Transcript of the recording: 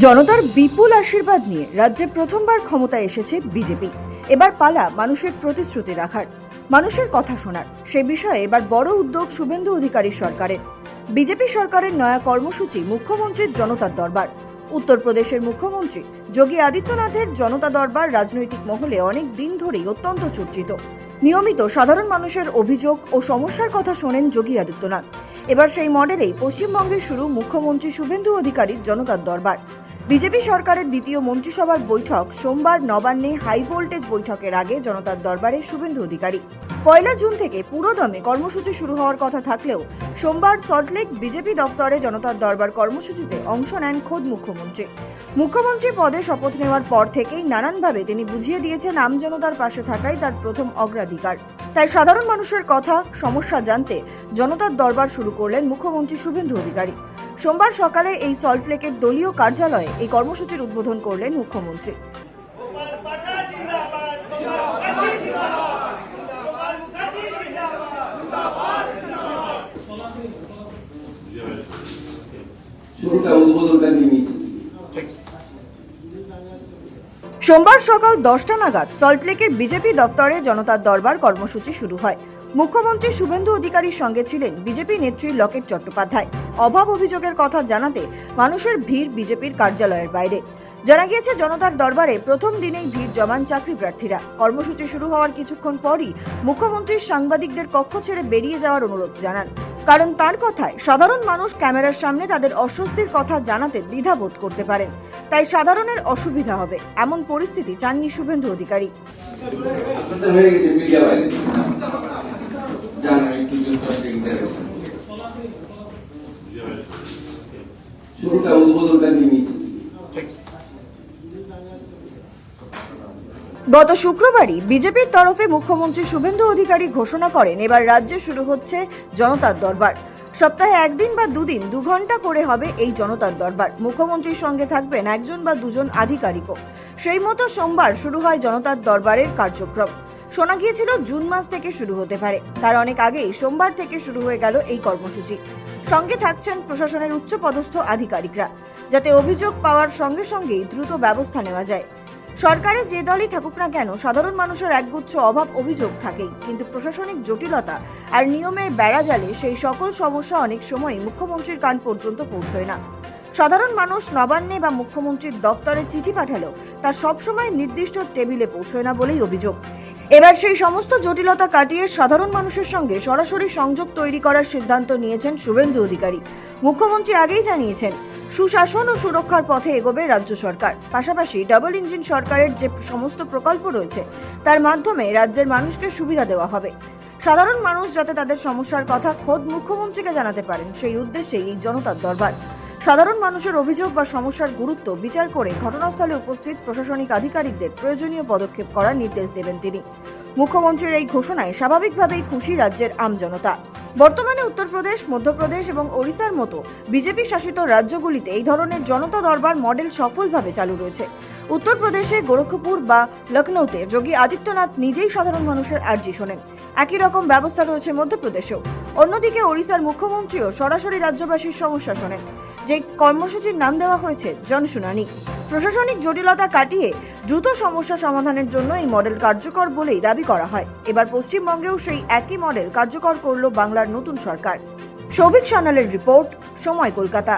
জনতার বিপুল আশীর্বাদ নিয়ে রাজ্যে প্রথমবার ক্ষমতায় এসেছে বিজেপি। এবার পালা মানুষের প্রতিশ্রুতি রাখার, মানুষের কথা শোনার। সে বিষয়ে এবার বড় উদ্যোগ শুভেন্দু অধিকারীর সরকারের। বিজেপি সরকারের নয়া কর্মসূচি মুখ্যমন্ত্রীর জনতার দরবার। উত্তরপ্রদেশের মুখ্যমন্ত্রী যোগী আদিত্যনাথের জনতা দরবার রাজনৈতিক মহলে অনেক দিন ধরেই অত্যন্ত চর্চিত। নিয়মিত সাধারণ মানুষের অভিযোগ ও সমস্যার কথা শোনেন যোগী আদিত্যনাথ। এবার সেই মডেলেই পশ্চিমবঙ্গে শুরু মুখ্যমন্ত্রী শুভেন্দু অধিকারীর জনতার দরবার। বিজেপি সরকারের দ্বিতীয় মন্ত্রিসভার বৈঠক সোমবার নবান্নে হাই ভোল্টেজ বৈঠকের আগে জনতার দরবারে শুভেন্দু অধিকারী। 1 জুন থেকে পুরোদমে কর্মসূচি শুরু হওয়ার কথা থাকলেও সোমবার সল্টলেক বিজেপি দফতরে জনতার দরবার কর্মসূচিতে অংশ নেন খোদ মুখ্যমন্ত্রী। মুখ্যমন্ত্রী পদে শপথ নেওয়ার পর থেকেই নানানভাবে তিনি বুঝিয়ে দিয়েছেন আম জনতার পাশে থাকাই তার প্রথম অগ্রাধিকার। তাই সাধারণ মানুষের কথা সমস্যা জানতে জনতার দরবার শুরু করলেন মুখ্যমন্ত্রী শুভেন্দু অধিকারী। সোমবার সকালে এই সল্টলেকের দলীয় কার্যালয়ে এই কর্মসূচির উদ্বোধন করলেন মুখ্যমন্ত্রী। সোমবার সকাল 10টা নাগাদ সল্টলেকের বিজেপি দফতরে জনতার দরবার কর্মসূচি শুরু হয়। মুখ্যমন্ত্রী শুভেন্দু অধিকারীর সঙ্গে ছিলেন বিজেপি নেত্রী লকেট চট্টোপাধ্যায়। অভাব অভিযোগের কথা জানাতে মানুষের ভিড় বিজেপির কার্যালয়ের বাইরে। জানা গিয়েছে, জনতার দরবারে প্রথম দিনেই ভিড় জমান চাকরি প্রার্থীরা। কর্মসূচি শুরু হওয়ার কিছুক্ষণ পরই মুখ্যমন্ত্রী সাংবাদিকদের কক্ষ ছেড়ে বেরিয়ে যাওয়ার অনুরোধ জানান। কারণ তার কথায় সাধারণ মানুষ ক্যামেরার সামনে তাদের অস্বস্তির কথা জানাতে দ্বিধাবোধ করতে পারেন, তাই সাধারণের অসুবিধা হবে এমন পরিস্থিতি চাননি শুভেন্দু অধিকারী। গত শুক্রবারই বিজেপির তরফে মুখ্যমন্ত্রী শুভেন্দু অধিকারী ঘোষণা করেন এবার রাজ্যে শুরু হচ্ছে জনতার দরবার। সপ্তাহে 1 দিন বা 2 দিন 2 ঘন্টা করে হবে এই জনতার দরবার। মুখ্যমন্ত্রীর সঙ্গে থাকবেন 1 বা 2 আধিকারিকও। সেই মতো সোমবার শুরু হয় জনতার দরবারের কার্যক্রম। শোনা গিয়েছিল জুন মাস থেকে শুরু হতে পারে, তার অনেক আগেই সোমবার থেকে শুরু হয়ে গেল এই কর্মসূচি। সঙ্গে থাকছেন প্রশাসনের উচ্চপদস্থ আধিকারিকরা, যাতে অভিযোগ পাওয়ার সঙ্গে সঙ্গেই দ্রুত ব্যবস্থা নেওয়া যায়। সরকারে যে দলই থাকুক না কেন, সাধারণ মানুষের একগুচ্ছ অভাব অভিযোগ থাকেই, কিন্তু প্রশাসনিক জটিলতা আর নিয়মের বেড়াজালে সেই সকল সমস্যা অনেক সময় মুখ্যমন্ত্রীর কান পর্যন্ত পৌঁছয় না। সাধারণ মানুষ নবান্নে বা মুখ্যমন্ত্রীর দপ্তরে চিঠি পাঠালেও তা সবসময় নির্দিষ্ট টেবিলে পৌঁছয় না বলেই অভিযোগ। এবার সেই সমস্ত জটিলতা কাটিয়ে সাধারণ মানুষের সঙ্গে সরাসরি সংযোগ তৈরি করার সিদ্ধান্ত নিয়েছেন শুভেন্দু অধিকারী। মুখ্যমন্ত্রী আগেই জানিয়েছেন, সুশাসন ও সুরক্ষার পথে এগোবে রাজ্য সরকার। পাশাপাশি ডাবল ইঞ্জিন সরকারের যে সমস্ত প্রকল্প রয়েছে তার মাধ্যমে রাজ্যের মানুষকে সুবিধা দেওয়া হবে। সাধারণ মানুষ যাতে তাদের সমস্যার কথা খোদ মুখ্যমন্ত্রীকে জানাতে পারেন, সেই উদ্দেশ্যেই এই জনতার দরবার। সাধারণ মানুষের অভিযোগ বা সমস্যার গুরুত্ব বিচার করে ঘটনাস্থলে উপস্থিত প্রশাসনিক আধিকারিকদের প্রয়োজনীয় পদক্ষেপ করার নির্দেশ দেবেন তিনি। মুখ্যমন্ত্রীর এই ঘোষণায় স্বাভাবিকভাবেই খুশি রাজ্যের আমজনতা। বর্তমানে উত্তরপ্রদেশ, মধ্যপ্রদেশ এবং ওড়িশার মতো বিজেপি শাসিত রাজ্যগুলিতে এই ধরনের জনতা দরবার মডেল সফলভাবে চালু রয়েছে। উত্তরপ্রদেশে গোরখপুর বা লখনৌতে যোগী আদিত্যনাথ নিজেই সাধারণ মানুষের আর্জি শোনেন। একই রকম ব্যবস্থা রয়েছে মধ্যপ্রদেশেও। অন্যদিকে ওড়িশার মুখ্যমন্ত্রীও সরাসরি রাজ্যবাসীর সমস্যা শোনেন। যে কর্মসূচির নাম দেওয়া হয়েছে জনশুনানি। প্রশাসনিক জটিলতা কাটিয়ে দ্রুত সমস্যা সমাধানের জন্য এই মডেল কার্যকর বলেই দাবি করা হয়। এবার পশ্চিমবঙ্গেও সেই একই মডেল কার্যকর করল বাংলার নতুন সরকার। সৌভিক সান্যালের রিপোর্ট, সময়, কলকাতা।